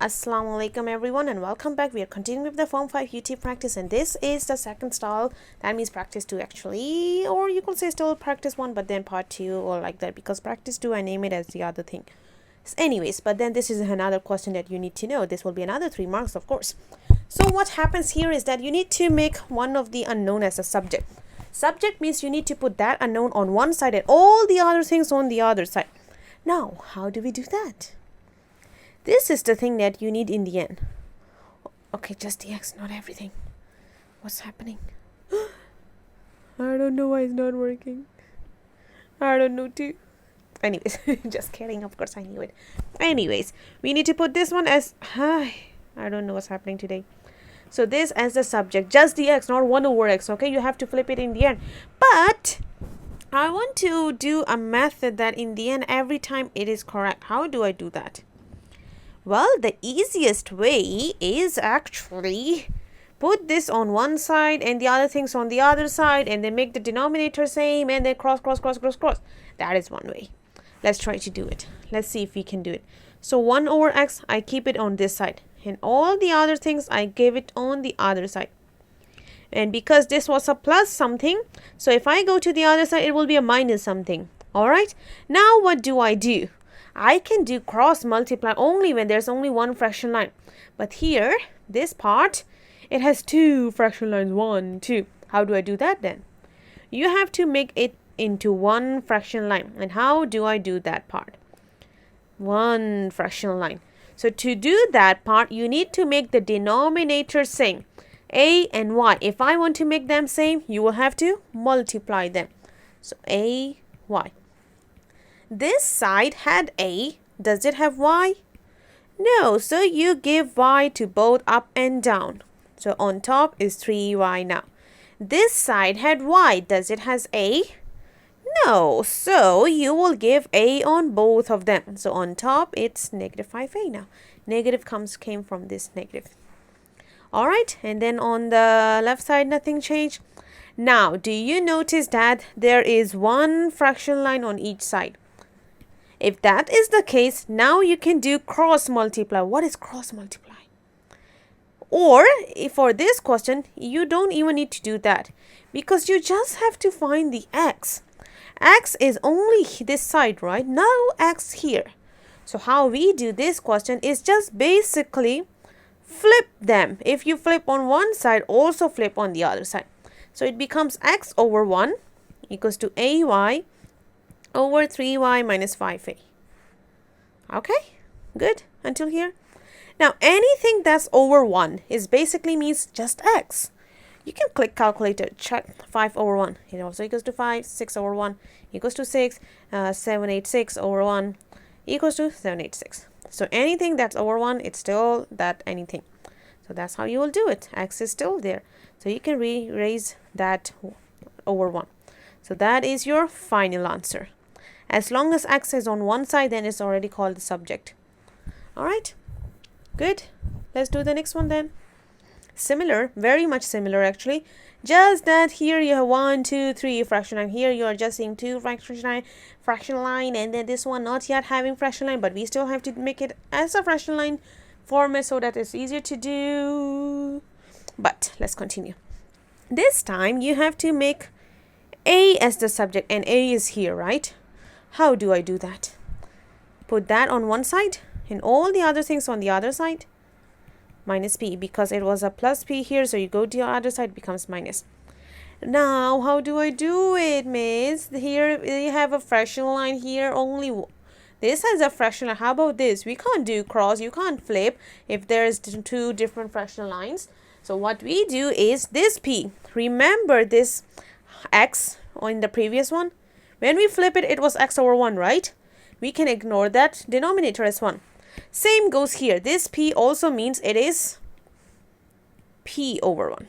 Assalamu alaikum everyone and welcome back. We are continuing with the Form 5 UT practice and this is the second style. That means practice 2 actually, or you could say still practice 1 but then part 2 or like that, because practice 2 I name it as the other thing. Anyways, but then this is another question that you need to know. This will be another 3 marks of course. So what happens here is that you need to make one of the unknown as a subject. Subject means you need to put that unknown on one side and all the other things on the other side. Now, how do we do that? This is the thing that you need in the end. Okay, just the x, not everything. What's happening? I don't know why it's not working. I don't know too. Anyways, just kidding. Of course, I knew it. Anyways, we need to put this one as... I don't know what's happening today. So this as the subject. Just the x, not 1 over x. Okay, you have to flip it in the end. But I want to do a method that in the end, every time it is correct. How do I do that? Well, the easiest way is actually put this on one side and the other things on the other side and then make the denominator same and then cross. That is one way. Let's try to do it. Let's see if we can do it. So 1 over x, I keep it on this side and all the other things I give it on the other side. And because this was a plus something, so if I go to the other side, it will be a minus something. All right. Now what do? I can do cross multiply only when there's only one fraction line. But here, this part, it has 2 fraction lines, 1, 2. How do I do that then? You have to make it into one fraction line. And how do I do that part? One fraction line. So to do that part, you need to make the denominator same. A and y. If I want to make them same, you will have to multiply them. So a, y. This side had a. Does it have y? No. So you give y to both up and down. So on top is 3y now. This side had y. Does it has a? No. So you will give a on both of them. So on top it's negative 5a now. Negative came from this negative. All right. And then on the left side nothing changed. Now do you notice that there is one fraction line on each side? If that is the case, now you can do cross multiply. What is cross multiply? Or for this question, you don't even need to do that because you just have to find the x. X is only this side, right? No x here. So how we do this question is just basically flip them. If you flip on one side, also flip on the other side. So it becomes x over 1 equals to ay over 3y minus 5a. Okay, good until here. Now anything that's over 1 is basically means just x. You can click calculator, check 5 over 1. It also equals to 5, 6 over 1 equals to 6, 786 over 1 equals to 786. So anything that's over 1, it's still that anything. So that's how you will do it. X is still there. So you can raise that over 1. So that is your final answer. As long as x is on one side, then it's already called the subject. All right, good. Let's do the next one then. Similar, very much similar actually. Just that here you have 1, 2, 3 fraction line. Here you are just seeing 2 fraction line, and then this one not yet having fraction line, but we still have to make it as a fraction line format so that it's easier to do. But let's continue. This time you have to make a as the subject, and a is here, right? How do I do that? Put that on one side and all the other things on the other side. Minus p, because it was a plus p here, so you go to the other side, it becomes minus. Now, how do I do it, miss? Here you have a fraction line here, only this has a fraction line. How about this? We can't do cross, you can't flip if there's 2 different fraction lines. So what we do is this p. Remember this x in the previous one? When we flip it, it was x over 1, right? We can ignore that denominator as 1. Same goes here. This p also means it is p over 1.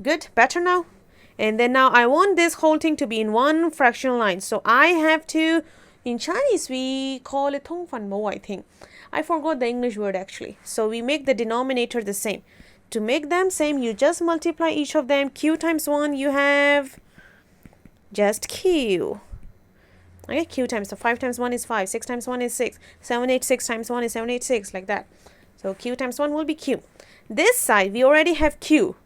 Good, better now. And then now I want this whole thing to be in one fraction line. So I have to, in Chinese, we call it tong fan mo, I think. I forgot the English word actually. So we make the denominator the same. To make them same, you just multiply each of them. Q times 1, you have just q. Okay, q times, so 5 times 1 is 5, 6 times 1 is 6, 786 times 1 is 786, like that. So q times 1 will be q. This side we already have q.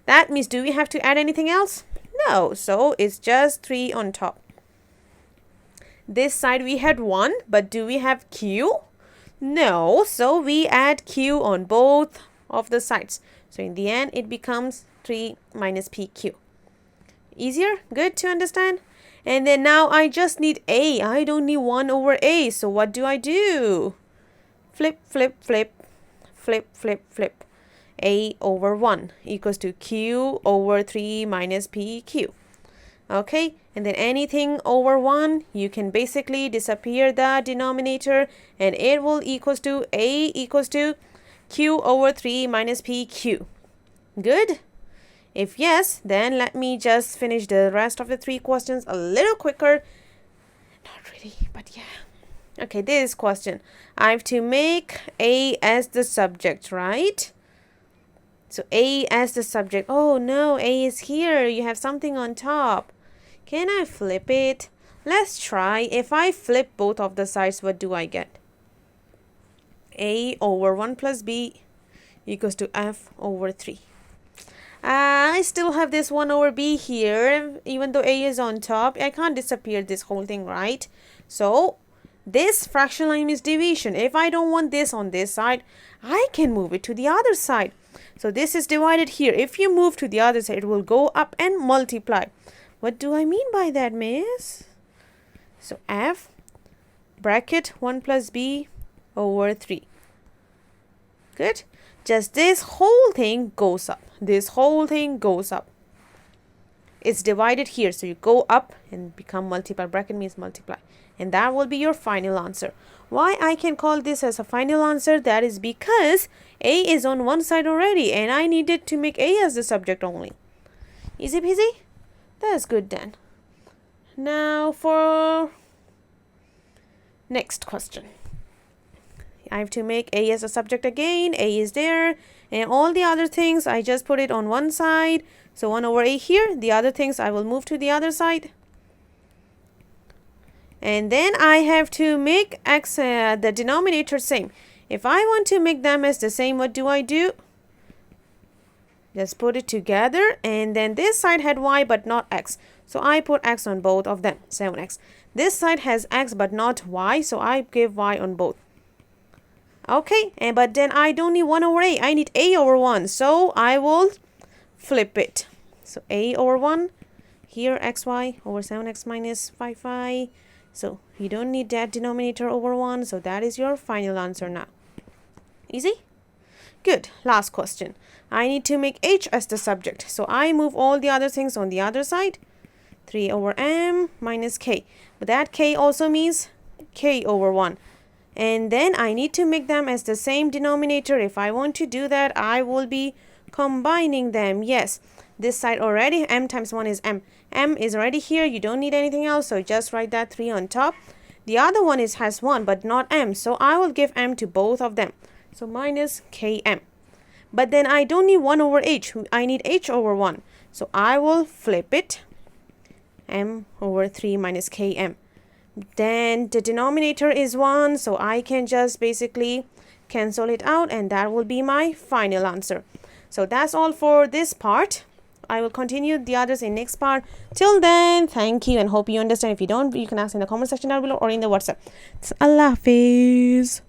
That means, do we have to add anything else? No, so it's just 3 on top. This side we had 1, but do we have q? No, so we add q on both of the sides. So in the end, it becomes 3 minus pq. Easier? Good to understand? And then now I just need a. I don't need 1 over a. So what do I do? Flip, flip, flip, flip, flip, flip. A over 1 equals to q over 3 minus pq. Okay, and then anything over 1, you can basically disappear the denominator, and it will equals to a equals to q over 3 minus pq. Good? If yes, then let me just finish the rest of the 3 questions a little quicker. Not really, but yeah. Okay, this question. I have to make a as the subject, right? So a as the subject. Oh no, a is here. You have something on top. Can I flip it? Let's try. If I flip both of the sides, what do I get? A over 1 plus b equals to f over 3. I still have this 1 over b here. Even though a is on top, I can't disappear this whole thing, right? So this fraction line is division. If I don't want this on this side, I can move it to the other side. So this is divided here. If you move to the other side, it will go up and multiply. What do I mean by that, miss? So f bracket 1 plus b over 3. Good. Just this whole thing goes up. This whole thing goes up. It's divided here. So you go up and become multiply. Bracket means multiply. And that will be your final answer. Why I can call this as a final answer? That is because a is on one side already, and I needed to make a as the subject only. Easy peasy? That's good then. Now for next question. I have to make a as a subject again. A is there, and all the other things I just put it on one side. So 1 over a here. The other things I will move to the other side. And then I have to make x the denominator same. If I want to make them as the same, what do I do? Just put it together, and then this side had y but not x. So I put x on both of them, 7x. This side has x but not y, so I give y on both. Okay, but then I don't need 1 over a. I need a over 1. So I will flip it. So a over 1. Here xy over 7x minus 5y. So you don't need that denominator over 1. So that is your final answer now. Easy? Good. Last question. I need to make h as the subject. So I move all the other things on the other side. 3 over m minus k. But that k also means k over 1. And then I need to make them as the same denominator. If I want to do that, I will be combining them. Yes, this side already, m times 1 is m. M is already here. You don't need anything else. So just write that 3 on top. The other one has 1 but not m. So I will give m to both of them. So minus km. But then I don't need 1 over h. I need h over 1. So I will flip it. M over 3 minus km. Then the denominator is 1. So I can just basically cancel it out. And that will be my final answer. So that's all for this part. I will continue the others in next part. Till then, thank you and hope you understand. If you don't, you can ask in the comment section down below or in the WhatsApp. Allah Hafiz.